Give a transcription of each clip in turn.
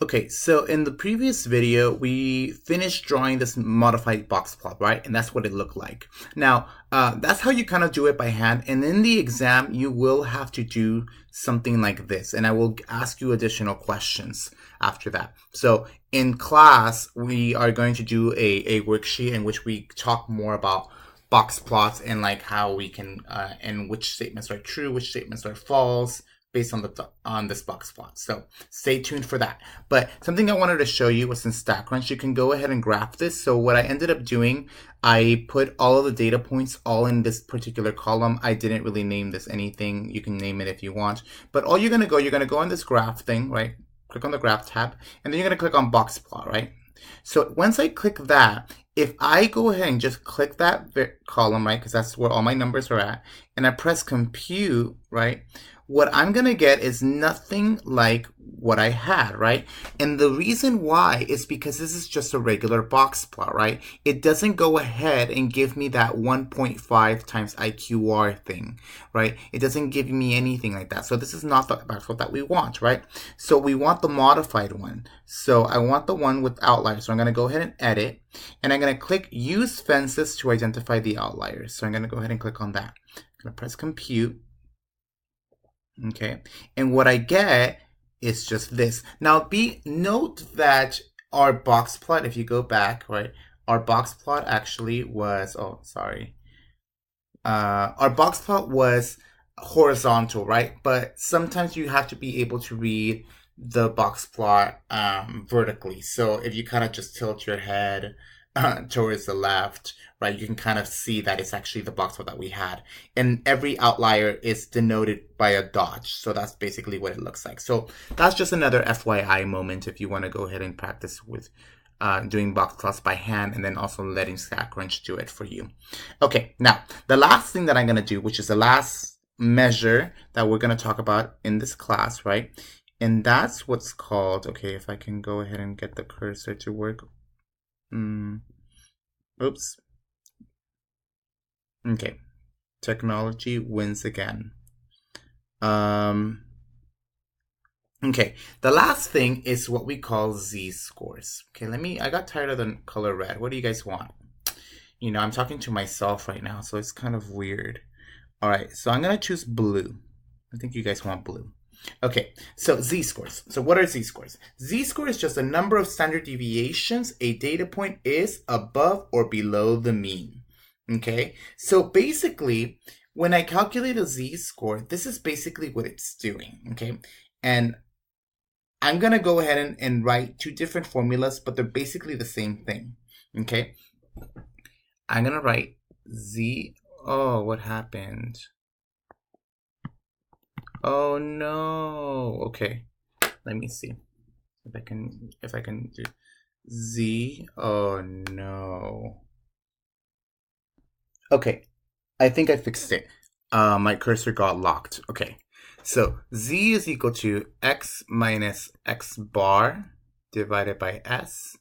Okay, so in the previous video, we finished drawing this modified box plot, right? And that's what it looked like. Now, that's how you kind of do it by hand. And in the exam, you will have to do something like this. And I will ask you additional questions after that. So in class, we are going to do a worksheet in which we talk more about box plots and like how we can, and which statements are true, which statements are false, based on this box plot. So stay tuned for that. But something I wanted to show you was in StatCrunch, you can go ahead and graph this. So what I ended up doing, I put all of the data points all in this particular column. I didn't really name this anything. You can name it if you want. But all you're going to go on this graph thing, right? Click on the graph tab, and then you're going to click on box plot, right? So once I click that, if I go ahead and just click that column, right, because that's where all my numbers are at, and I press compute, right, what I'm going to get is nothing like what I had, right? And the reason why is because this is just a regular box plot, right? It doesn't go ahead and give me that 1.5 times IQR thing, right? It doesn't give me anything like that. So this is not the box plot that we want, right? So we want the modified one. So I want the one with outliers. So I'm going to go ahead and edit, and I'm going to click use fences to identify the outliers. So I'm going to go ahead and click on that. I'm going to press compute. Okay, and what I get is just this. Now, note that our box plot, if you go back, right, our box plot actually was, oh, sorry. Our box plot was horizontal, right? But sometimes you have to be able to read the box plot vertically. So if you kind of just tilt your head towards the left, right, you can kind of see that it's actually the box plot that we had. And every outlier is denoted by a dot. So that's basically what it looks like. So that's just another FYI moment if you want to go ahead and practice with doing box plots by hand, and then also letting StatCrunch do it for you. Okay, now the last thing that I'm going to do, which is the last measure that we're going to talk about in this class, right? And that's what's called, okay, if I can go ahead and get the cursor to work. Oops. Okay. Technology wins again. Okay. The last thing is what we call z-scores. Okay, I got tired of the color red. What do you guys want? You know, I'm talking to myself right now, so it's kind of weird. All right, so I'm going to choose blue. I think you guys want blue. Okay, so z-scores. So what are z-scores? Z-score is just a number of standard deviations a data point is above or below the mean. Okay, so basically, when I calculate a z-score, this is basically what it's doing. Okay, and I'm going to go ahead and write two different formulas, but they're basically the same thing. Okay, I'm going to write z. Oh, what happened? Oh no. Okay. Let me see if I can do z. Oh no. Okay. I think I fixed it. My cursor got locked. Okay. So z is equal to x minus x bar divided by s,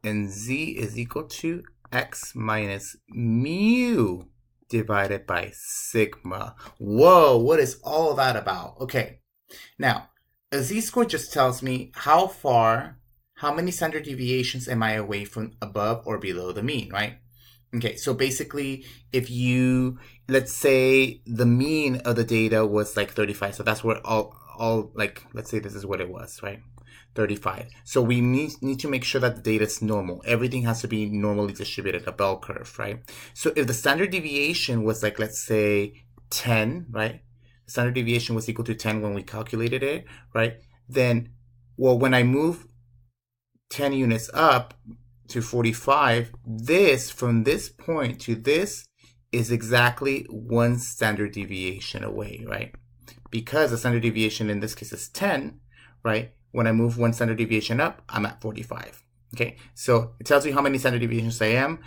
and z is equal to x minus mu divided by sigma. Whoa, what is all that about? Okay, now a z-score just tells me how many standard deviations am I away from above or below the mean, right? Okay, so basically, if let's say the mean of the data was like 35, so that's where all like, let's say this is what it was, right? 35. So we need to make sure that the data is normal. Everything has to be normally distributed, a bell curve, right? So if the standard deviation was like, let's say 10, right? The standard deviation was equal to 10 when we calculated it, right? Then, well, when I move 10 units up to 45, from this point to this is exactly one standard deviation away, right? Because the standard deviation in this case is 10, right? When I move one standard deviation up, I'm at 45. Okay, so it tells you how many standard deviations I am.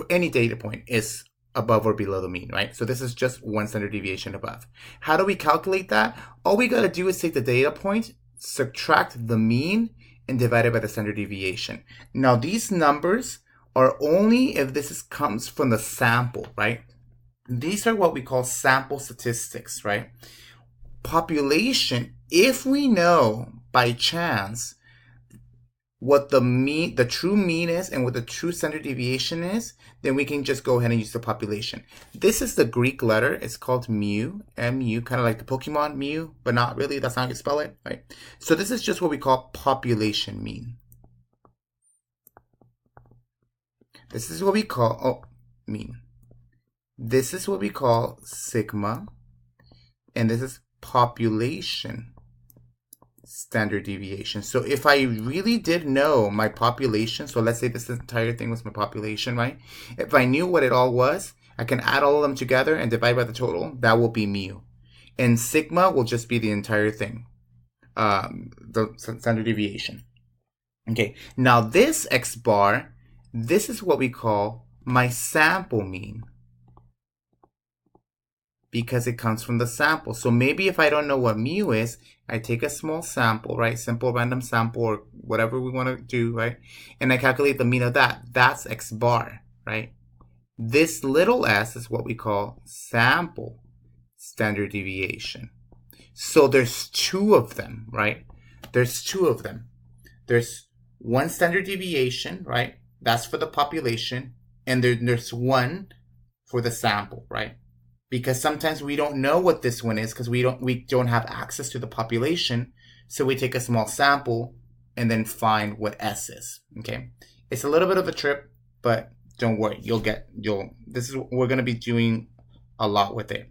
Any data point is above or below the mean, right? So this is just one standard deviation above. How do we calculate that? All we got to do is take the data point, subtract the mean, and divide it by the standard deviation. Now these numbers are only if this comes from the sample, right? These are what we call sample statistics, right? Population, if we know by chance what the true mean is and what the true standard deviation is, then we can just go ahead and use the population. This is the Greek letter. It's called mu, M-U, kind of like the Pokemon Mew, but not really. That's not how you spell it, right? So this is just what we call population mean. This is what we call, mean. This is what we call sigma, and this is population standard deviation. So if I really did know my population, so let's say this entire thing was my population, right? If I knew what it all was, I can add all of them together and divide by the total. That will be mu. And sigma will just be the entire thing, the standard deviation. Okay, now this x bar, this is what we call my sample mean, because it comes from the sample. So maybe if I don't know what mu is, I take a small sample, right? Simple random sample or whatever we want to do, right? And I calculate the mean of that. That's x bar, right? This little s is what we call sample standard deviation. So there's two of them, right? There's two of them. There's one standard deviation, right? That's for the population. And there's one for the sample, right? Because sometimes we don't know what this one is because we don't have access to the population. So we take a small sample and then find what S is. Okay. It's a little bit of a trip, but don't worry. This is what we're going to be doing a lot with it.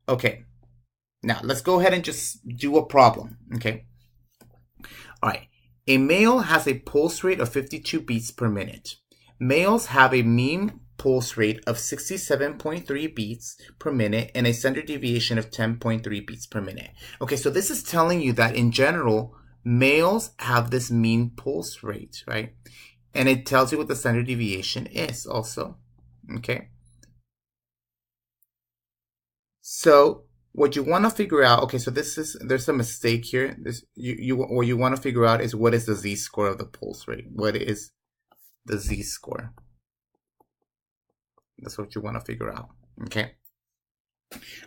Okay. Now let's go ahead and just do a problem. Okay. All right. A male has a pulse rate of 52 beats per minute. Males have a mean pulse rate of 67.3 beats per minute and a standard deviation of 10.3 beats per minute. Okay, so this is telling you that in general, males have this mean pulse rate, right? And it tells you what the standard deviation is also, okay? So what you want to figure out, okay, so there's a mistake here. What you want to figure out is what is the z-score of the pulse rate? What is the z-score? That's what you want to figure out, okay?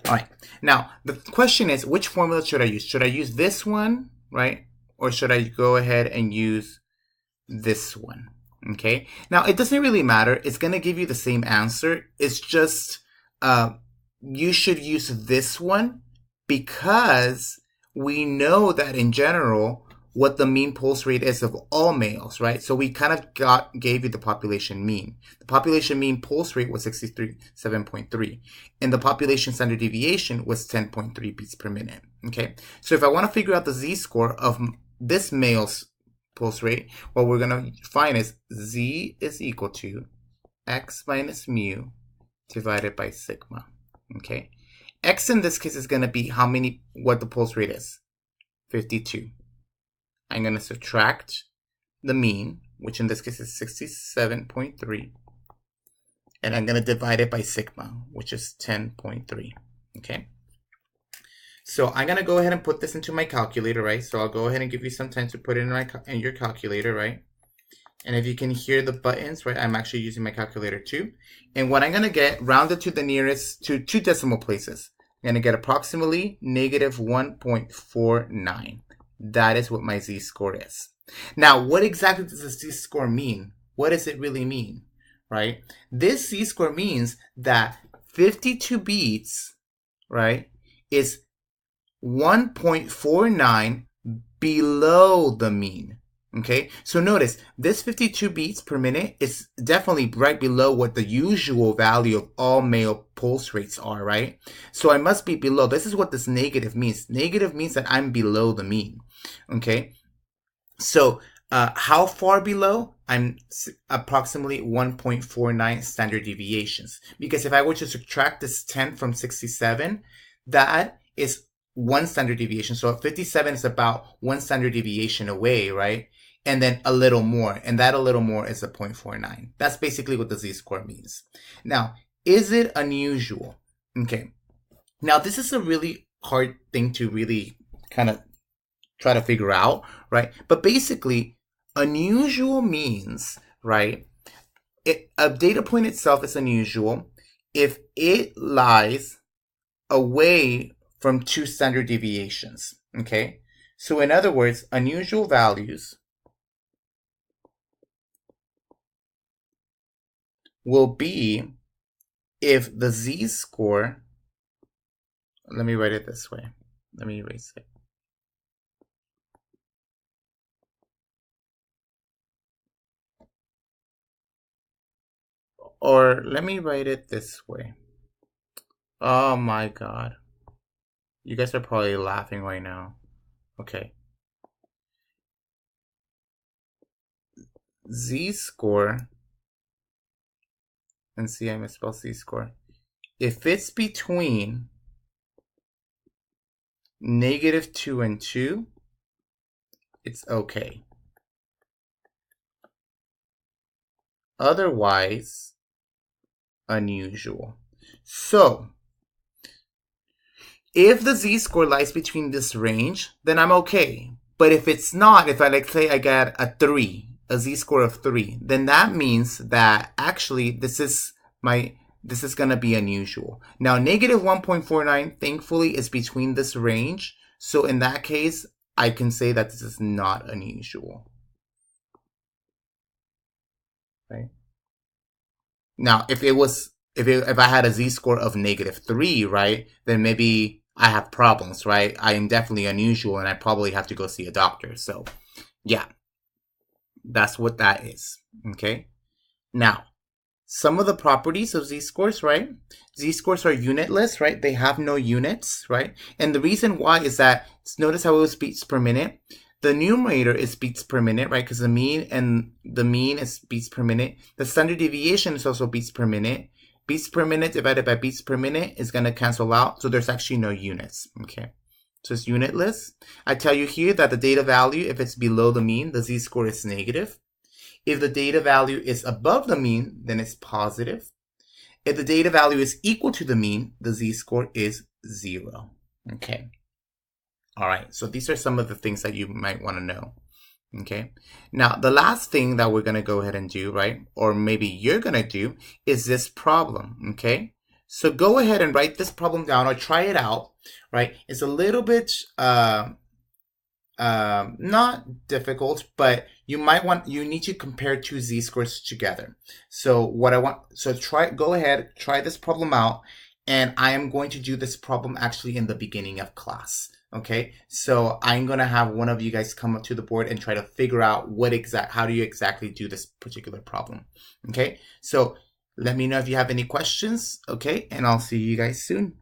All right, now the question is, which formula should I use? Should I use this one, right? Or should I go ahead and use this one, okay? Now, it doesn't really matter. It's going to give you the same answer. It's just you should use this one because we know that in general, what the mean pulse rate is of all males, right? So we kind of gave you the population mean. The population mean pulse rate was 67.3, and the population standard deviation was 10.3 beats per minute, okay? So if I want to figure out the z-score of this male's pulse rate, what we're going to find is z is equal to x minus mu divided by sigma, okay? X in this case is going to be what the pulse rate is, 52. I'm going to subtract the mean, which in this case is 67.3, and I'm going to divide it by sigma, which is 10.3, okay? So I'm going to go ahead and put this into my calculator, right? So I'll go ahead and give you some time to put it in your calculator, right? And if you can hear the buttons, right, I'm actually using my calculator too. And what I'm going to get, rounded to the nearest, to 2 decimal places, I'm going to get approximately negative 1.49. That is what my z-score is. Now, what exactly does the z-score mean? What does it really mean, right? This z-score means that 52 beats, right, is 1.49 below the mean, okay? So notice, this 52 beats per minute is definitely right below what the usual value of all male pulse rates are, right? So I must be below. This is what this negative means. Negative means that I'm below the mean. Okay, so how far below? I'm approximately 1.49 standard deviations. Because if I were to subtract this 10 from 67, that is 1 standard deviation. So 57 is about 1 standard deviation away, right? And then a little more. And that a little more is a 0.49. That's basically what the z-score means. Now, is it unusual? Okay. Now, this is a really hard thing to really kind of try to figure out, right? But basically, unusual means, right, a data point itself is unusual if it lies away from 2 standard deviations, okay? So in other words, unusual values will be if the z-score, let me write it this way. Let me erase it. Or let me write it this way. Oh my god. You guys are probably laughing right now. Okay. Z-score, and see I misspelled Z-score. If it's between -2 and 2, it's okay. Otherwise, unusual. So, if the z-score lies between this range, then I'm okay. But if it's not, if I say I get a 3, a z-score of 3, then that means that actually this is going to be unusual. Now, -1.49, thankfully, is between this range. So in that case, I can say that this is not unusual. Right? Now, if I had a z-score of -3, right, then maybe I have problems, right? I am definitely unusual, and I probably have to go see a doctor. So, yeah, that's what that is. Okay. Now, some of the properties of z-scores, right? Z-scores are unitless, right? They have no units, right? And the reason why is that, notice how it was beats per minute. The numerator is beats per minute, right? Because the mean is beats per minute. The standard deviation is also beats per minute. Beats per minute divided by beats per minute is going to cancel out. So there's actually no units, okay? So it's unitless. I tell you here that the data value, if it's below the mean, the z-score is negative. If the data value is above the mean, then it's positive. If the data value is equal to the mean, the z-score is 0. Okay. All right. So these are some of the things that you might want to know. Okay. Now, the last thing that we're going to go ahead and do, right, or maybe you're going to do, is this problem. Okay. So go ahead and write this problem down or try it out, right? It's a little bit not difficult, but you need to compare two z-scores together. So go ahead, try this problem out, and I am going to do this problem actually in the beginning of class. Okay, so I'm gonna have one of you guys come up to the board and try to figure out how do you exactly do this particular problem. Okay, so let me know if you have any questions. Okay, and I'll see you guys soon.